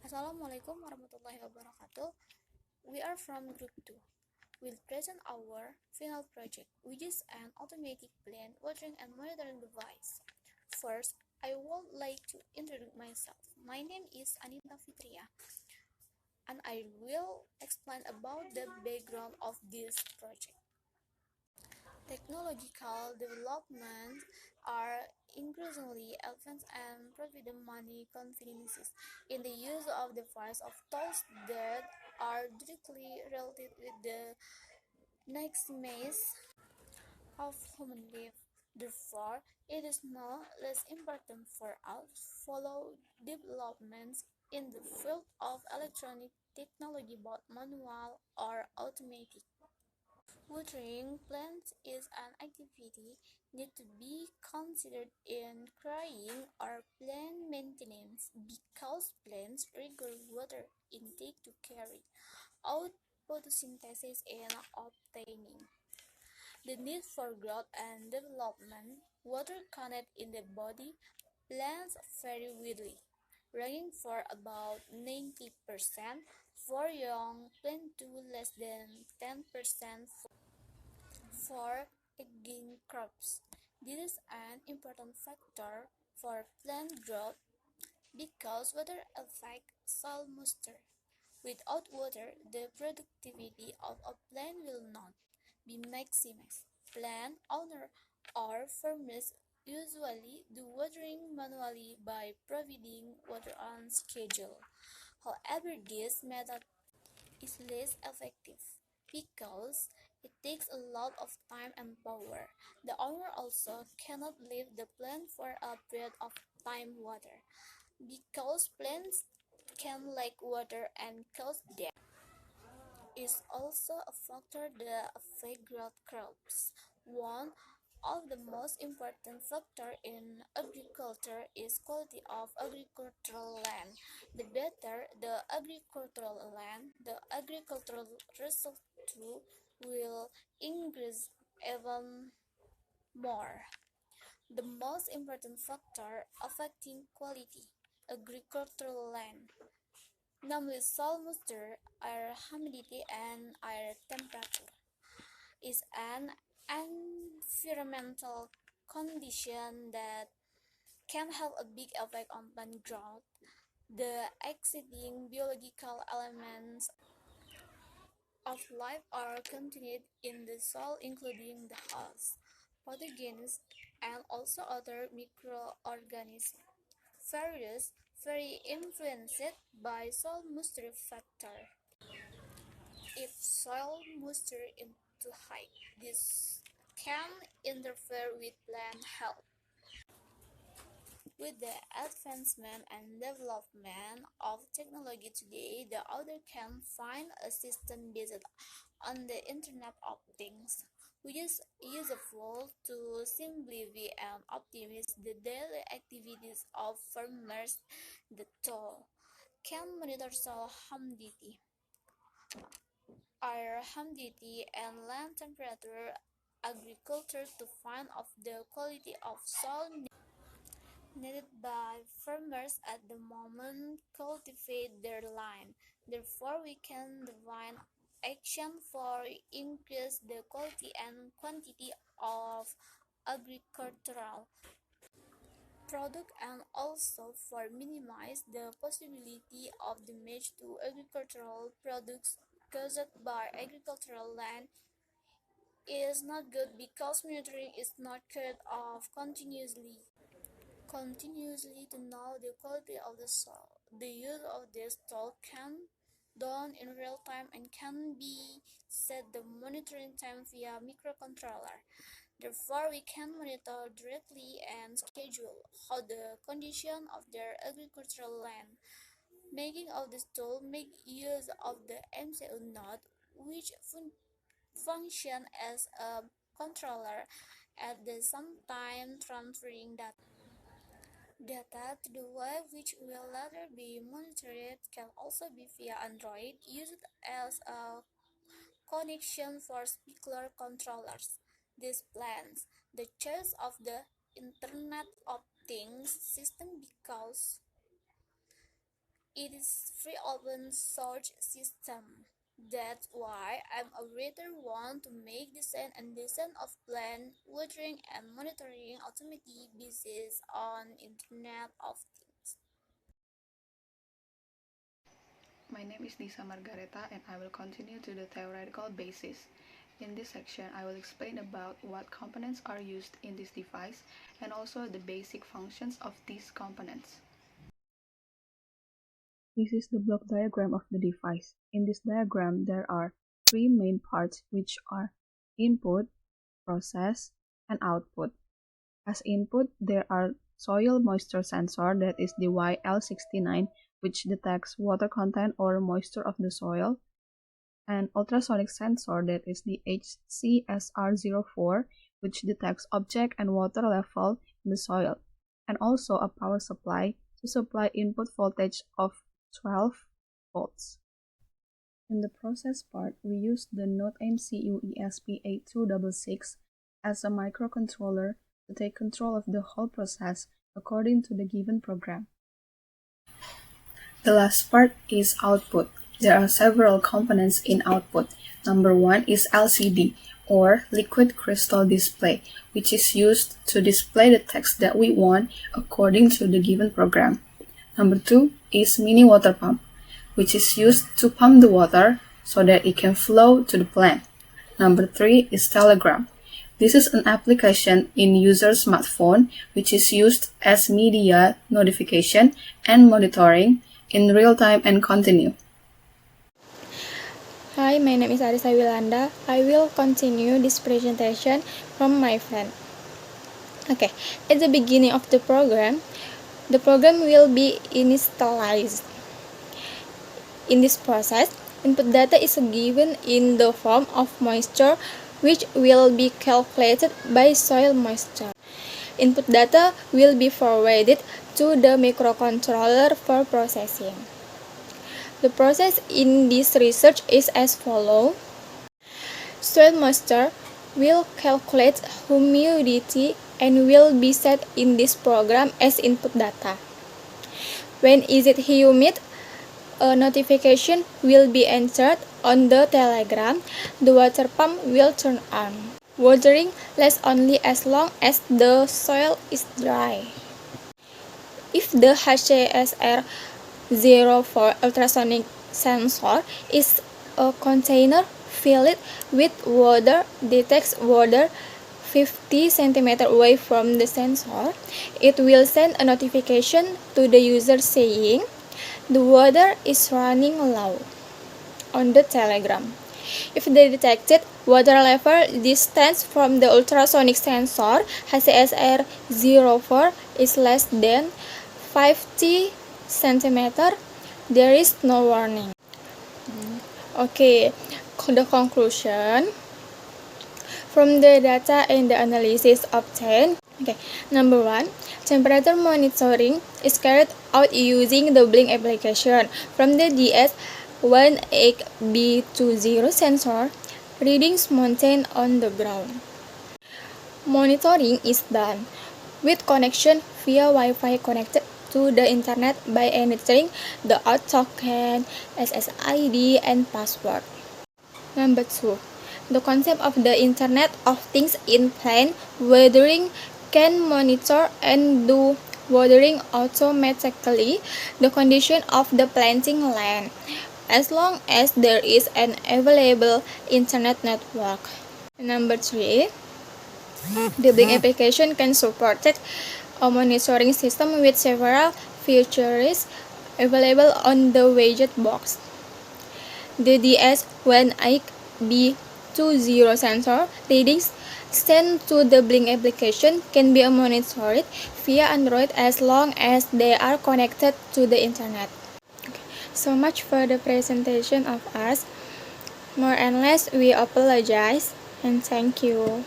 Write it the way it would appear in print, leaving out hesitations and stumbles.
Assalamualaikum warahmatullahi wabarakatuh. We are from Group 2. We'll present our final project, which is an automatic plant watering and monitoring device. First, I would like to introduce myself. My name is Anita Fitria, and I will explain about the background of this project. Technological developments are increasingly advanced and provide many conveniences in the use of devices of tools that are directly related with the maximization of human life. Therefore, it is no less important for us to follow developments in the field of electronic technology, both manual or automatic. Watering plants is an activity need to be considered in growing or plant maintenance because plants require water intake to carry out photosynthesis and obtaining the need for growth and development. Water content in the body plants vary widely, ranging for about 90% for young plants to less than 10% for ingin crops. This is an important factor for plant growth because water affects soil moisture. Without water, the productivity of a plant will not be maximized. Plant owners or farmers usually do watering manually by providing water on schedule. However, this method is less effective because it takes a lot of time and power. The owner also cannot leave the plant for a period of time water because plants can lack water and cause death. Is also a factor that affects growth crops. One of the most important factors in agriculture is quality of agricultural land. The better the agricultural land, the agricultural result too will increase even more. The most important factor affecting quality agricultural land, namely soil moisture, air humidity, and air temperature, is an environmental condition that can have a big effect on plant growth. The existing biological elements of life are contained in the soil, including the host, pathogens, and also other microorganisms. Various very influenced by soil moisture factor. If soil moisture is too high, this can interfere with plant health. With the advancement and development of technology today, the author can find a system based on the Internet of Things, which is useful to simplify and optimize the daily activities of farmers. The tool can monitor soil humidity, air humidity, and land temperature agriculture to find out the quality of soil needed by farmers at the moment cultivate their land. Therefore, we can define action for increase the quality and quantity of agricultural product and also for minimize the possibility of damage to agricultural products caused by agricultural land is not good because monitoring is not carried out continuously to know the quality of the soil. The use of this tool can done in real time and can be set the monitoring time via microcontroller. Therefore, we can monitor directly and schedule how the condition of their agricultural land. Making of this tool make use of the MCU node, which function as a controller at the same time transferring data to the web, which will later be monitored. Can also be via Android, used as a connection for speaker controllers. This plans the choice of the Internet of Things system because It is free open source system. That's why I'm a reader want to make design and design of plan, watering and monitoring automatic basis on Internet of Things. My name is Dissa Margareta and I will continue to the theoretical basis. In this section, I will explain about what components are used in this device and also the basic functions of these components. This is the block diagram of the device. In this diagram, there are three main parts which are input, process, and output. As input, there are soil moisture sensor, that is the YL69, which detects water content or moisture of the soil, and ultrasonic sensor, that is the HCSR04, which detects object and water level in the soil, and also a power supply to supply input voltage of 12 volts. In the process part, we use the Node MCU ESP8266 as a microcontroller to take control of the whole process according to the given program. The last part is output. There are several components in output. Number one is LCD, or liquid crystal display, which is used to display the text that we want according to the given program. Number two is mini water pump, which is used to pump the water so that it can flow to the plant. Number three is telegram. This is an application in user's smartphone which is used as media notification and monitoring in real time and continue. Hi, my name is Arisa Wilanda. I will continue this presentation from my friend. Okay, at the beginning of the program will be initialized. In this process, input data is given in the form of moisture, which will be calculated by soil moisture. Input data will be forwarded to the microcontroller for processing. The process in this research is as follows. Soil moisture will calculate humidity and will be set in this program as input data. When is it humid? A notification will be entered on the telegram. The water pump will turn on. Watering lasts only as long as the soil is dry. If the HCSR04 ultrasonic sensor is a container filled with water, detects water 50 cm away from the sensor, it will send a notification to the user saying the water is running low on the telegram. If the detected water level distance from the ultrasonic sensor HCSR04 is less than 50 cm, there is no warning. Okay, the conclusion from the data and the analysis obtained. Okay, number one, temperature monitoring is carried out using the blink application from the DS18B20 sensor. Readings maintained on the ground. Monitoring is done with connection via Wi-Fi connected to the internet by entering the out token, SSID, and password. Number two, the concept of the Internet of Things in plant watering can monitor and do watering automatically the condition of the planting land, as long as there is an available internet network. Number three, the Blink application can support a monitoring system with several features available on the widget box. The DS18B20 sensor readings sent to the Blink application can be monitored via Android as long as they are connected to the internet. Okay. So much for the presentation of us. More and less, we apologize and thank you.